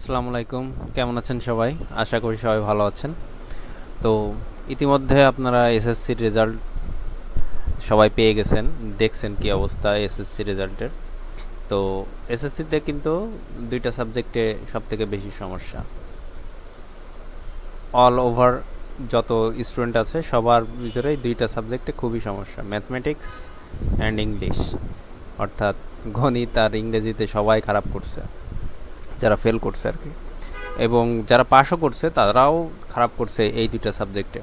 আসসালামু আলাইকুম। কেমন আছেন সবাই? আশা করি সবাই ভালো আছেন। তো ইতিমধ্যে আপনারা এসএসসির রেজাল্ট সবাই পেয়ে গেছেন। দেখছেন কি অবস্থা এসএসসি রেজাল্টের। তো এসএসসিতে কিন্তু দুইটা সাবজেক্টে সবথেকে বেশি সমস্যা। অল ওভার যত স্টুডেন্ট আছে সবার ভিতরেই দুইটা সাবজেক্টে খুবই সমস্যা, ম্যাথমেটিক্স অ্যান্ড ইংলিশ। অর্থাৎ গণিত আর ইংরেজিতে সবাই খারাপ করছে, যারা ফেল করছে আর কি। এবং যারা পাসও করছে তারাও খারাপ করছে এই দুইটা সাবজেক্টে।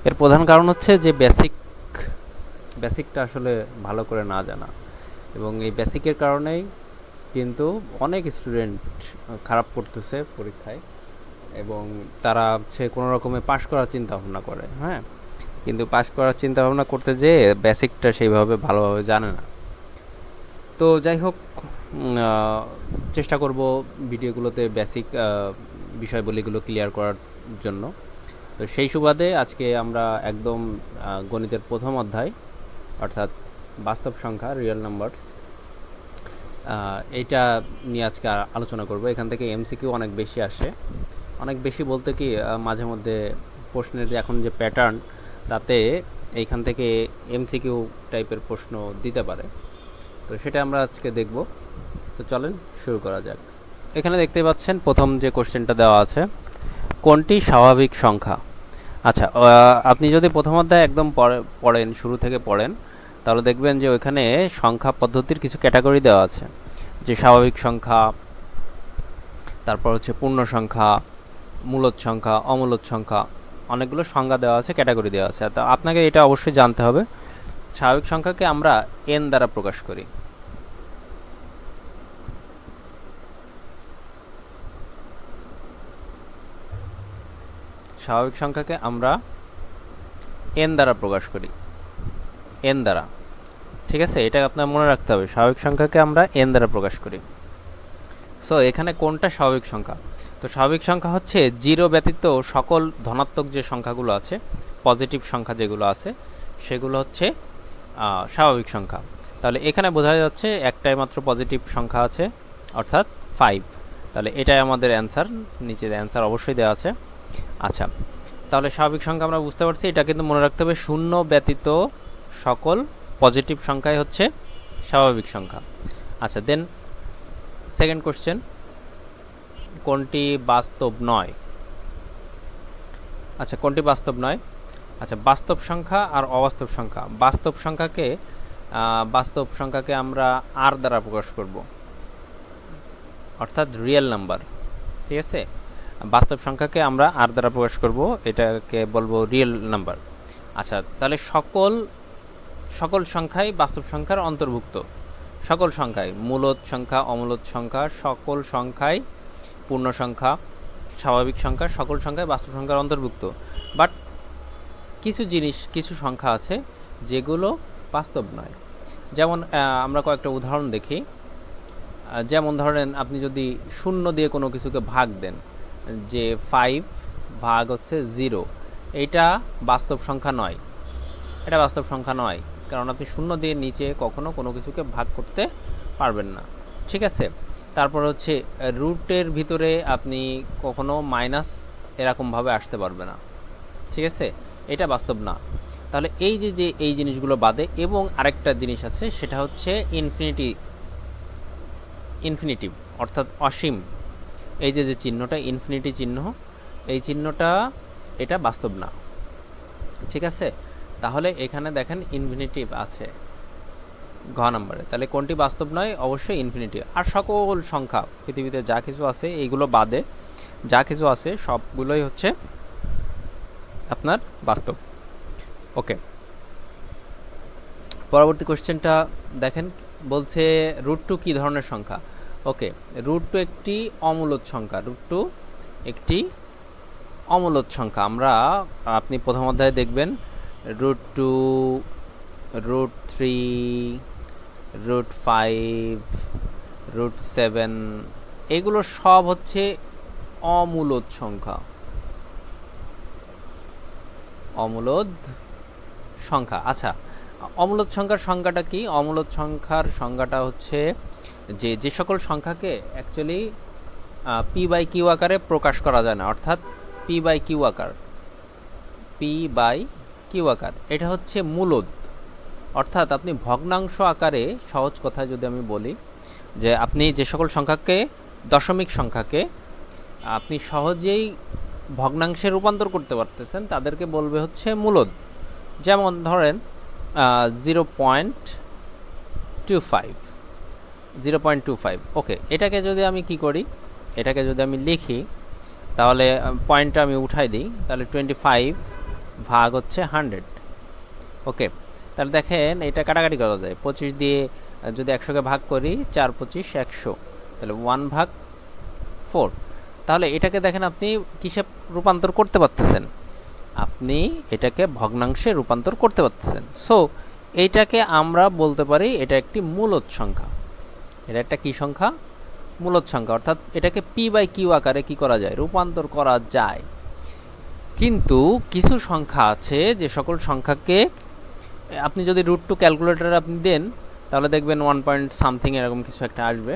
এর প্রধান কারণ হচ্ছে যে বেসিকটা আসলে ভালো করে না জানা, এবং এই বেসিকের কারণেই কিন্তু অনেক স্টুডেন্ট খারাপ করতেছে পরীক্ষায়, এবং তারা হচ্ছে কোনো রকমে পাশ করার চিন্তা ভাবনা করে, হ্যাঁ, কিন্তু পাশ করার চিন্তা ভাবনা করতে যেয়ে বেসিকটা সেইভাবে ভালোভাবে জানে না। তো যাই হোক, চেষ্টা করব ভিডিওগুলোতে বেসিক বিষয়বলিগুলো ক্লিয়ার করার জন্য। তো সেই সুবাদে আজকে আমরা একদম গণিতের প্রথম অধ্যায়, অর্থাৎ বাস্তব সংখ্যা, রিয়েল নাম্বারস, এইটা নিয়ে আজকে আলোচনা করব। এখান থেকে এমসিকিউ অনেক বেশি আসে। অনেক বেশি বলতে কি, মাঝে মধ্যে প্রশ্নের যে এখন যে প্যাটার্ন, তাতে এইখান থেকে এমসিকিউ টাইপের প্রশ্ন দিতে পারে। তো সেটা আমরা আজকে দেখব। তো চলেন শুরু করা যাক। এখানে দেখতে পাচ্ছেন প্রথম যে কোশ্চেনটা দেওয়া আছে, কোনটি স্বাভাবিক সংখ্যা? আচ্ছা, আপনি যদি প্রথম অধ্যায় একদম পড়েন, শুরু থেকে পড়েন, তাহলে দেখবেন যে ওইখানে সংখ্যা পদ্ধতির কিছু ক্যাটাগরি দেওয়া আছে, যে স্বাভাবিক সংখ্যা, তারপর হচ্ছে পূর্ণ সংখ্যা, মূলদ সংখ্যা, অমূলদ সংখ্যা, অনেকগুলো সংজ্ঞা দেওয়া আছে, ক্যাটাগরি দেওয়া আছে। তো আপনাকে এটা অবশ্যই জানতে হবে, স্বাভাবিক সংখ্যাকে আমরা এন দ্বারা প্রকাশ করি। স্বাভাবিক সংখ্যাকে আমরা এন দ্বারা প্রকাশ করি, এন দ্বারা। ঠিক আছে, এটা আপনার মনে রাখতে হবে, স্বাভাবিক সংখ্যাকে আমরা এন দ্বারা প্রকাশ করি। সো এখানে কোনটা স্বাভাবিক সংখ্যা? তো স্বাভাবিক সংখ্যা হচ্ছে জিরো ব্যতীত সকল ধনাত্মক যে সংখ্যাগুলো আছে, পজিটিভ সংখ্যা যেগুলো আছে, সেগুলো হচ্ছে স্বাভাবিক সংখ্যা। তাহলে এখানে বোঝা যাচ্ছে একটাই মাত্র পজিটিভ সংখ্যা আছে, অর্থাৎ 5। তাহলে এটাই আমাদের অ্যান্সার, নিচে অ্যান্সার অবশ্যই দেওয়া আছে। আচ্ছা, তাহলে স্বাভাবিক সংখ্যা আমরা বুঝতে পারছি। এটা কিন্তু মনে রাখতে হবে, শূন্য ব্যতীত সকল পজিটিভ সংখ্যাই হচ্ছে স্বাভাবিক সংখ্যা। আচ্ছা, দেন সেকেন্ড কোশ্চেন, কোনটি বাস্তব নয়? আচ্ছা, কোনটি বাস্তব নয়? আচ্ছা, বাস্তব সংখ্যা আর অবাস্তব সংখ্যা। বাস্তব সংখ্যাকে আমরা আর দ্বারা প্রকাশ করব, অর্থাৎ রিয়েল নাম্বার। ঠিক আছে, বাস্তব সংখ্যাকে আমরা আর দ্বারা প্রকাশ করব, এটাকে বলবো রিয়েল নাম্বার। আচ্ছা, তাহলে সকল সংখ্যাই বাস্তব সংখ্যার অন্তর্ভুক্ত। সকল সংখ্যায়, মূলদ সংখ্যা, অমূলদ সংখ্যা, সকল সংখ্যায়, পূর্ণ সংখ্যা, স্বাভাবিক সংখ্যা, সকল সংখ্যায় বাস্তব সংখ্যার অন্তর্ভুক্ত। বাট কিছু সংখ্যা আছে যেগুলো বাস্তব নয়। যেমন আমরা কয়েকটা উদাহরণ দেখি। যেমন ধরেন, আপনি যদি শূন্য দিয়ে কোনো কিছুকে ভাগ দেন, যে 5 ভাগ হচ্ছে 0, এইটা বাস্তব সংখ্যা নয়। এটা বাস্তব সংখ্যা নয়, কারণ আপনি শূন্য দিয়ে নিচে কখনো কোনো কিছুকে ভাগ করতে পারবেন না। ঠিক আছে, তারপর হচ্ছে রুটের ভিতরে আপনি কখনো মাইনাস এরকমভাবে আসতে পারবে না। ঠিক আছে, এটা বাস্তব না। তাহলে এই জিনিসগুলো বাদে, এবং আরেকটা জিনিস আছে, সেটা হচ্ছে ইনফিনিটিভ, অর্থাৎ অসীম। এই যে চিহ্নটা, ইনফিনিটি চিহ্ন, এই চিহ্নটা এটা বাস্তব না। ঠিক আছে, তাহলে এখানে দেখেন ইনফিনিটিভ আছে ঘ নম্বরে। তাহলে কোনটি বাস্তব নয়? অবশ্যই ইনফিনিটিভ। আর সকল সংখ্যা পৃথিবীতে যা কিছু আছে, এইগুলো বাদে যা কিছু আছে সবগুলোই হচ্ছে আপনার বাস্তব। ওকে, পরবর্তী কোশ্চেনটা দেখেন, বলছে √2 কী ধরনের সংখ্যা? ওকে, √2 একটি অমূলদ সংখ্যা। √2 একটি অমূলদ সংখ্যা। আপনি প্রথম অধ্যায়ে দেখবেন √2, √3, √5, √7, এগুলো সব হচ্ছে অমূলদ সংখ্যা। অমূলদ সংখ্যা। আচ্ছা, অমূলদ সংখ্যার সংজ্ঞাটা কি? অমূলদ সংখ্যার সংজ্ঞাটা হচ্ছে যে সকল সংখ্যাকে অ্যাকচুয়ালি পি বাই কিউ আকারে প্রকাশ করা যায় না, অর্থাৎ পি বাই কিউ আকার, পি বাই কিউ আকার এটা হচ্ছে মূলদ, অর্থাৎ আপনি ভগ্নাংশ আকারে, সহজ কথায় যদি আমি বলি যে আপনি যে সকল সংখ্যাকে, দশমিক সংখ্যাকে আপনি সহজেই ভগ্নাংশে রূপান্তর করতে পারতেছেন তাদেরকে বলবে হচ্ছে মূলদ। যেমন ধরেন 0.25, ওকে, এটাকে যদি আমি কি করি, এটাকে যদি আমি লিখি তাহলে পয়েন্টটা আমি উঠাই দিই, তাহলে 25 ভাগ হচ্ছে 100। ওকে, তাহলে দেখেন এটা কাটাকাটি করা যায়, 25 দিয়ে যদি 100কে ভাগ করি, 4 25 100, তাহলে 1/4। তাহলে এটাকে দেখেন আপনি কিসে রূপান্তর করতে পারতেছেন, আপনি এটাকে ভগ্নাংশে রূপান্তর করতে পারতেছেন। সো এইটাকে আমরা বলতে পারি এটা একটি মূলদ সংখ্যা। এটা একটা কি সংখ্যা? মূলদ সংখ্যা, অর্থাৎ এটাকে পি বাই কিউ আকারে কি করা যায়, রূপান্তর করা যায়। কিন্তু কিছু সংখ্যা আছে যে সকল সংখ্যাকে আপনি যদি √2 ক্যালকুলেটরে আপনি দেন তাহলে দেখবেন 1 পয়েন্ট সামথিং এরকম কিছু একটা আসবে।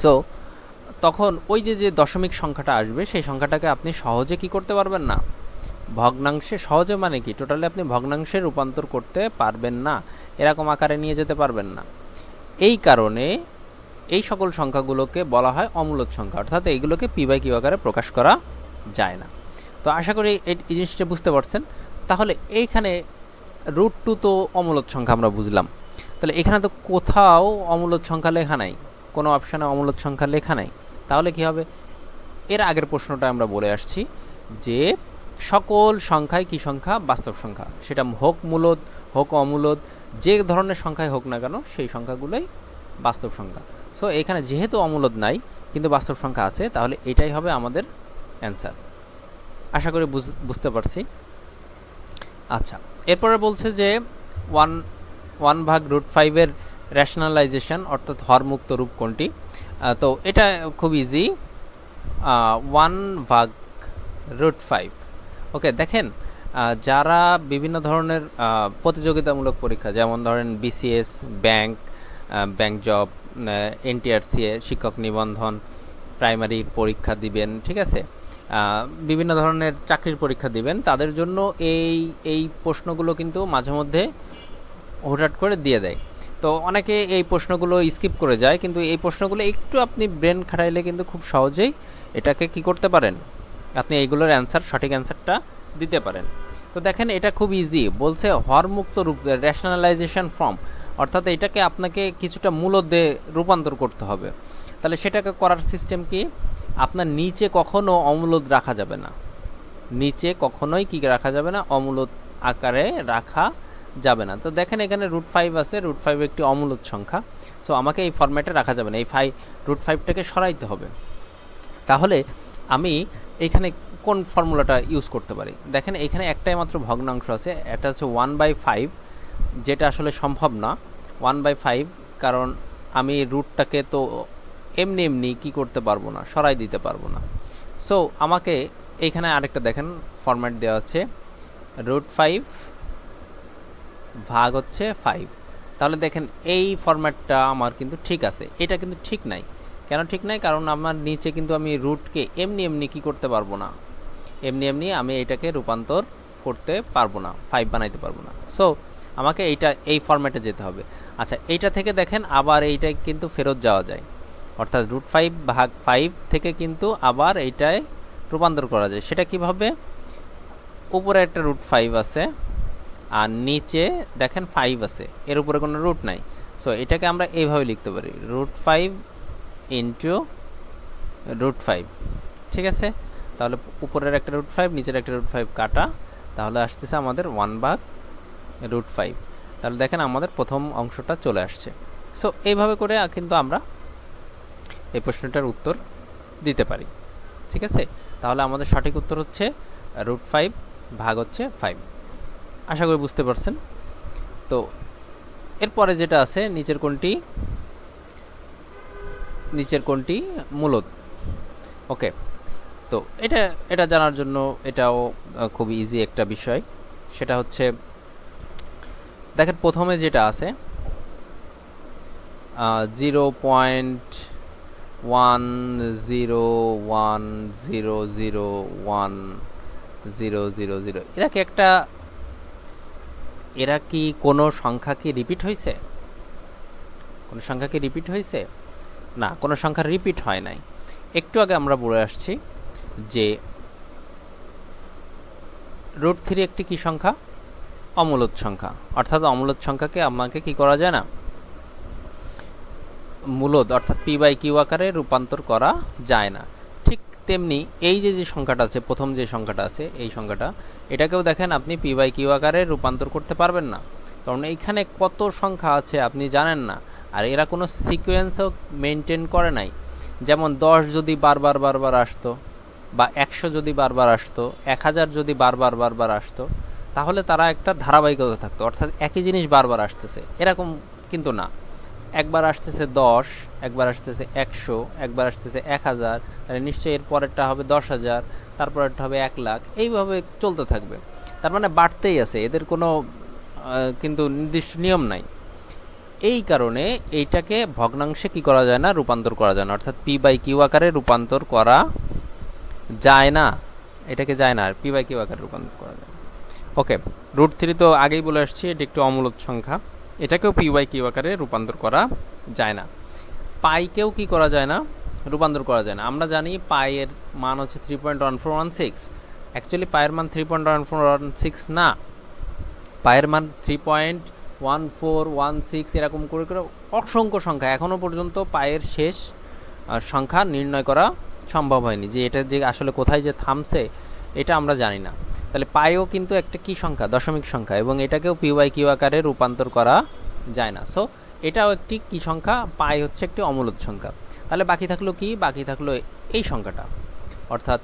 সো তখন ওই যে দশমিক সংখ্যাটা আসবে সেই সংখ্যাটাকে আপনি সহজে কি করতে পারবেন না, ভগ্নাংশে, সহজে মানে কি টোটালি আপনি ভগ্নাংশে রূপান্তর করতে পারবেন না, এরকম আকারে নিয়ে যেতে পারবেন না। এই কারণে এই সকল সংখ্যাগুলোকে বলা হয় অমূলদ সংখ্যা, অর্থাৎ এইগুলোকে পি বাই কিউ আকারে প্রকাশ করা যায় না। তো আশা করি এই জিনিসটা বুঝতে পারছেন। তাহলে এইখানে √2 তো অমূলদ সংখ্যা আমরা বুঝলাম, তাহলে এখানে তো কোথাও অমূলদ সংখ্যা লেখা নাই, কোনো অপশানে অমূলদ সংখ্যা লেখা নাই। তাহলে কি হবে, এর আগের প্রশ্নটা আমরা বলে আসছি যে সকল সংখ্যাই কি সংখ্যা, বাস্তব সংখ্যা, সেটা হোক মূলদ হোক অমূলদ, যে ধরনের সংখ্যাই হোক না কেন সেই সংখ্যাগুলোই বাস্তব সংখ্যা। সো এখানে যেহেতু অমূলদ নাই কিন্তু বাস্তব সংখ্যা আছে, তাহলে এটাই হবে আমাদের অ্যান্সার। আশা করি বুঝতে পারছি। আচ্ছা, এরপরে বলছে যে 1/√5 এর রেশনালাইজেশন অর্থাৎ হরমুক্ত রূপ কোনটি। তো এটা খুব ইজি, 1/√5। ওকে, দেখেন যারা বিভিন্ন ধরনের প্রতিযোগিতামূলক পরীক্ষা, যেমন ধরেন বিসিএস, ব্যাংক জব, এনটিআরসি শিক্ষক নিবন্ধন, প্রাইমারির পরীক্ষা দিবেন, ঠিক আছে, বিভিন্ন ধরনের চাকরির পরীক্ষা দিবেন, তাদের জন্য এই প্রশ্নগুলো কিন্তু মাঝে মধ্যে হুটহাট করে দিয়ে দেয়। তো অনেকে এই প্রশ্নগুলো স্কিপ করে যায়, কিন্তু এই প্রশ্নগুলো একটু আপনি ব্রেন খাটাইলে কিন্তু খুব সহজেই এটাকে কি করতে পারেন, আপনি এইগুলোর অ্যান্সার, সঠিক অ্যান্সারটা দিতে পারেন। তো দেখেন এটা খুব ইজি, বলছে হরমুক্ত রূপ, রেশনালাইজেশন ফর্ম, অর্থাৎ এটাকে আপনাকে কিছুটা মূলদে রূপান্তর করতে হবে। তাহলে সেটাকে করার সিস্টেম কি, আপনার নিচে কখনো অমূলদ রাখা যাবে না, নিচে কখনোই কি রাখা যাবে না, অমূলদ আকারে রাখা যাবে না। তো দেখেন এখানে √5 আছে, √5 একটি অমূলদ সংখ্যা, সো আমাকে এই ফরম্যাটে রাখা যাবে না, এই √5টাকে সরাইতে হবে। তাহলে আমি এখানে কোন ফর্মুলাটা ইউজ করতে পারি, দেখেন এখানে একটাই মাত্র ভগ্নাংশ আছে, এটা হচ্ছে 1/5, যেটা আসলে সম্ভব না 1/5, কারণ আমি রুটটাকে তো এমনি কি করতে পারবো না, সরাই দিতে পারবো না। সো আমাকে এইখানে আরেকটা দেখেন ফরম্যাট দেওয়া আছে, √5 ভাগ হচ্ছে 5। তাহলে দেখেন এই ফরম্যাটটা আমার কিন্তু ঠিক আছে, এটা কিন্তু ঠিক নাই। কেন ঠিক নাই, কারণ আমার নিচে কিন্তু আমি রুটকে এমনি কি করতে পারবো না, এমনি আমি এটাকে রূপান্তর করতে পারবো না, 5 বানাইতে পারবো না। সো আমাকে এই ফরম্যাটে যেতে হবে। আচ্ছা, এইটা থেকে দেখেন আবার এইটা কিন্তু ফেরত যাওয়া যায়, অর্থাৎ √5 ভাগ 5 থেকে কিন্তু আবার এইটায় রূপান্তর করা যায়। সেটা কিভাবে, উপরে একটা √5 আছে আর নিচে দেখেন 5 আছে, এর উপরে কোনো রুট নাই। সো এটাকে আমরা এইভাবে লিখতে পারি, √5 ইন্টু √5, ঠিক আছে। তাহলে উপরের একটা √5, নিচের একটা √5 কাটা, তাহলে আসতেছে আমাদের 1/√5। তাহলে দেখেন আমাদের প্রথম অংশটা চলে আসছে। সো এইভাবে করে কিন্তু আমরা এই প্রশ্নটার উত্তর দিতে পারি, ঠিক আছে। তাহলে আমাদের সঠিক উত্তর হচ্ছে √5 ভাগ হচ্ছে 5। আশা করি বুঝতে পারছেন। তো এরপরে যেটা আছে, নিচের কোনটি মূলদ। ওকে, তো এটা জানার জন্য এটাও খুব ইজি একটা বিষয়। সেটা হচ্ছে দেখেন প্রথমে যেটা আছে 0.0 1 0 1 0 0 1 0 0 0 এরা কি কোনো সংখ্যা কি রিপিট হয়েছে? কোনো সংখ্যা কি রিপিট হয়েছে? না, কোনো সংখ্যা রিপিট হয় নাই। একটু আগে আমরা বলে আসছি যে √3 একটি কি সংখ্যা? অমূলদ সংখ্যা। অর্থাৎ অমূলদ সংখ্যাকে আমাকে কি করা যায় না, মূলদ অর্থাৎ p/q আকারে রূপান্তর করা যায় না। ঠিক তেমনি এই যে সংখ্যাটা আছে, প্রথম যে সংখ্যাটা আছে এই সংখ্যাটা, এটাকেও দেখেন আপনি p/q আকারে রূপান্তর করতে পারবেন না, কারণ এইখানে কত সংখ্যা আছে আপনি জানেন না, আর এরা কোনো সিকোয়েন্সও মেনটেন করে নাই। যেমন 10 যদি বারবার আসতো, বা 100 যদি বারবার আসতো, 1000 যদি বারবার আসতো, তাহলে তারা একটা ধারাবাহিকতা থাকতো, অর্থাৎ একই জিনিস বারবার আসতেছে। এরকম কিন্তু না, একবার আসতেছে 10, একবার আসতেছে 100, একবার আসতেছে 1000, তাহলে নিশ্চয়ই এর পরেরটা হবে 10,000, তারপরেরটা হবে 1 লাখ, এইভাবে চলতে থাকবে। তার মানে বাড়তেই আছে, এদের কোনো কিন্তু নির্দিষ্ট নিয়ম নাই। এই কারণে এইটাকে ভগ্নাংশে কি করা যায় না, রূপান্তর করা যায় না, অর্থাৎ p/q আকারে রূপান্তর করা যায় না। এটাকে যায় না, আর p/q আকারে রূপান্তর করা যায়। ওকে, √3 তো আগেই বলে আসছি এটি একটি অমূলদ সংখ্যা, এটাকেও p/q আকারে রূপান্তর করা যায় না। পাইকেও কি করা যায় না, রূপান্তর করা যায় না। আমরা জানি পাইয়ের মান হচ্ছে 3.1416, অ্যাকচুয়ালি পাইয়ের মান 3.1416 না, পাইয়ের মান 3.1416 এরকম করে করে অসংখ্য সংখ্যা। এখনও পর্যন্ত পাইয়ের শেষ সংখ্যা নির্ণয় করা সম্ভব হয়নি, যে এটা যে আসলে কোথায় যে থামছে এটা আমরা জানি না। তাহলে পাইও কিন্তু একটা কি সংখ্যা, দশমিক সংখ্যা, এবং এটাকেও p/q আকারে রূপান্তর করা যায় না। সো এটাও একটি কি সংখ্যা, পাই হচ্ছে একটি অমূলদ সংখ্যা। তাহলে বাকি থাকলো কি, বাকি থাকলো এই সংখ্যাটা, অর্থাৎ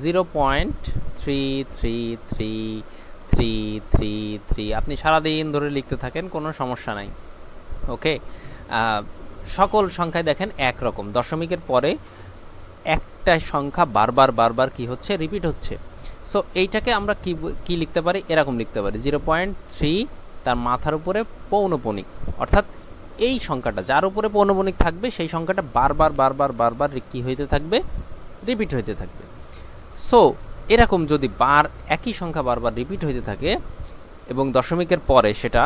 0.33333। আপনি সারাদিন ধরে লিখতে থাকেন, কোনো সমস্যা নাই। ওকে, সকল সংখ্যায় দেখেন একরকম, দশমিকের পরে একটা সংখ্যা বারবার কি হচ্ছে, রিপিট হচ্ছে। সো এইটাকে আমরা কি লিখতে পারি, এরকম লিখতে পারি 0.3 তার মাথার উপরে পৌনঃপুনিক, অর্থাৎ এই সংখ্যাটা যার উপরে পৌনঃপুনিক থাকবে সেই সংখ্যাটা বারবার কি হইতে থাকবে, রিপিট হইতে থাকবে। সো এরকম যদি একই সংখ্যা বারবার রিপিট হইতে থাকে এবং দশমিকের পরে সেটা,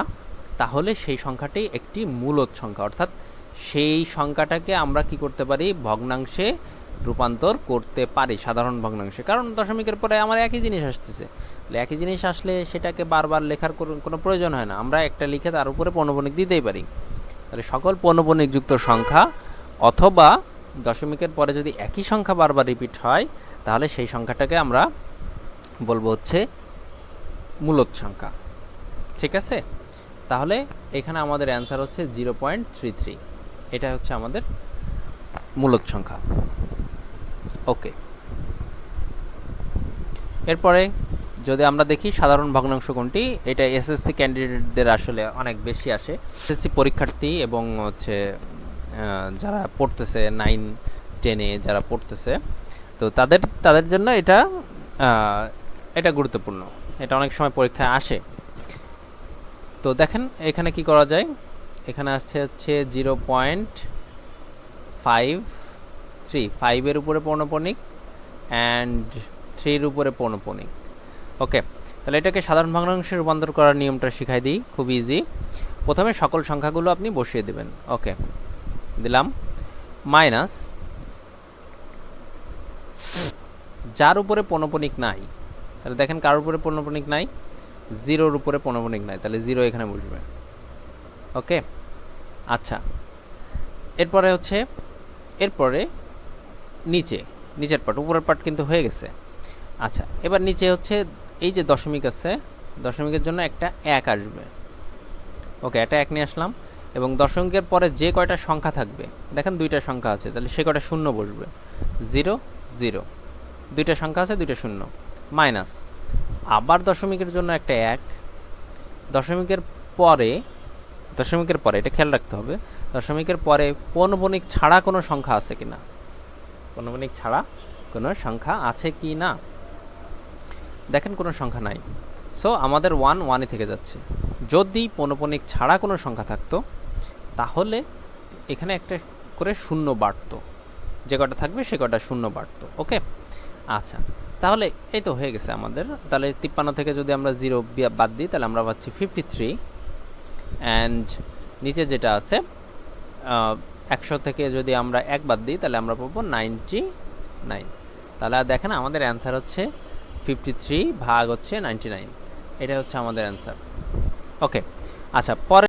তাহলে সেই সংখ্যাটি একটি মূলদ সংখ্যা, অর্থাৎ সেই সংখ্যাটাকে আমরা কি করতে পারি, ভগ্নাংশে রূপান্তর করতে পারি, সাধারণ ভগ্নাংশে। কারণ দশমিকের পরে আমার একই জিনিস আসতেছে, তাহলে একই জিনিস আসলে সেটাকে বারবার লেখার কোনো প্রয়োজন হয় না, আমরা একটা লিখে তার উপরে পৌনঃপুনিক দিতেই পারি। তাহলে সকল পৌনঃপুনিক যুক্ত সংখ্যা অথবা দশমিকের পরে যদি একই সংখ্যা বারবার রিপিট হয়, তাহলে সেই সংখ্যাটাকে আমরা বলবো হচ্ছে মূলদ সংখ্যা। ঠিক আছে, তাহলে এখানে আমাদের অ্যান্সার হচ্ছে 0.33, এটা হচ্ছে আমাদের মূলদ সংখ্যা। ওকে, এরপরে যদি আমরা দেখি সাধারণ ভগ্নাংশ কোনটি, এটা এসএসসি ক্যান্ডিডেটদের আসলে অনেক বেশি আসে, এসএসসি পরীক্ষার্থী এবং হচ্ছে যারা পড়তেছে 9-10-এ যারা পড়তেছে, তো তাদের জন্য এটা গুরুত্বপূর্ণ, এটা অনেক সময় পরীক্ষায় আসে। তো দেখেন এখানে কি করা যায়, এখানে আসছে হচ্ছে 0.53, 5-এর উপরে পৌনঃপুনিক অ্যান্ড 3-এর উপরে পৌনঃপুনিক। ওকে, তাহলে এটাকে সাধারণ ভগ্নাংশে রূপান্তর করার নিয়মটা শিখাই দিই, খুব ইজি। প্রথমে সকল সংখ্যাগুলো আপনি বসিয়ে দেবেন। ওকে, দিলাম মাইনাস যার উপরে পৌনঃপুনিক নাই, তাহলে দেখেন কার উপরে পৌনঃপুনিক নাই, 0-র উপরে পৌনঃপুনিক নাই, তাহলে 0 এখানে বসবে। ওকে, আচ্ছা, এরপরে নিচের পার্ট, উপরের পার্ট কিন্তু হয়ে গেছে। আচ্ছা, এবার নিচে হচ্ছে এই যে দশমিক আছে, দশমিকের জন্য একটা 1 আসবে। ওকে, একটা 1 নিয়ে আসলাম, এবং দশমিকের পরে যে কয়টা সংখ্যা থাকবে, দেখেন 2টা সংখ্যা আছে, তাহলে সে কয়টা শূন্য বসবে, 0 0, 2টা সংখ্যা আছে, 2টা শূন্য, মাইনাস আবার দশমিকের জন্য একটা 1, দশমিকের পরে এটা খেয়াল রাখতে হবে, দশমিকের পরে পৌনঃপুনিক ছাড়া কোনো সংখ্যা আছে কিনা, পৌনঃপুনিক ছাড়া কোনো সংখ্যা আছে কি না, দেখেন কোনো সংখ্যা নাই। সো আমাদের 1 থেকে যাচ্ছে। যদি পৌনঃপুনিক ছাড়া কোনো সংখ্যা থাকতো, তাহলে এখানে একটা করে শূন্য বাড়তো, যে কটা থাকবে সে কটা শূন্য বাড়তো। ওকে, আচ্ছা তাহলে এই তো হয়ে গেছে আমাদের। তাহলে 53 থেকে যদি আমরা 0 বাদ দিই তাহলে আমরা পাচ্ছি 53, অ্যান্ড নিচে যেটা আছে 100 থেকে যদি আমরা 1 বাদ দিই তাহলে আমরা পাবো 99। তাহলে দেখেন আমাদের অ্যান্সার হচ্ছে 53 ভাগ হচ্ছে 99, এটা হচ্ছে আমাদের অ্যান্সার। ওকে, আচ্ছা পরে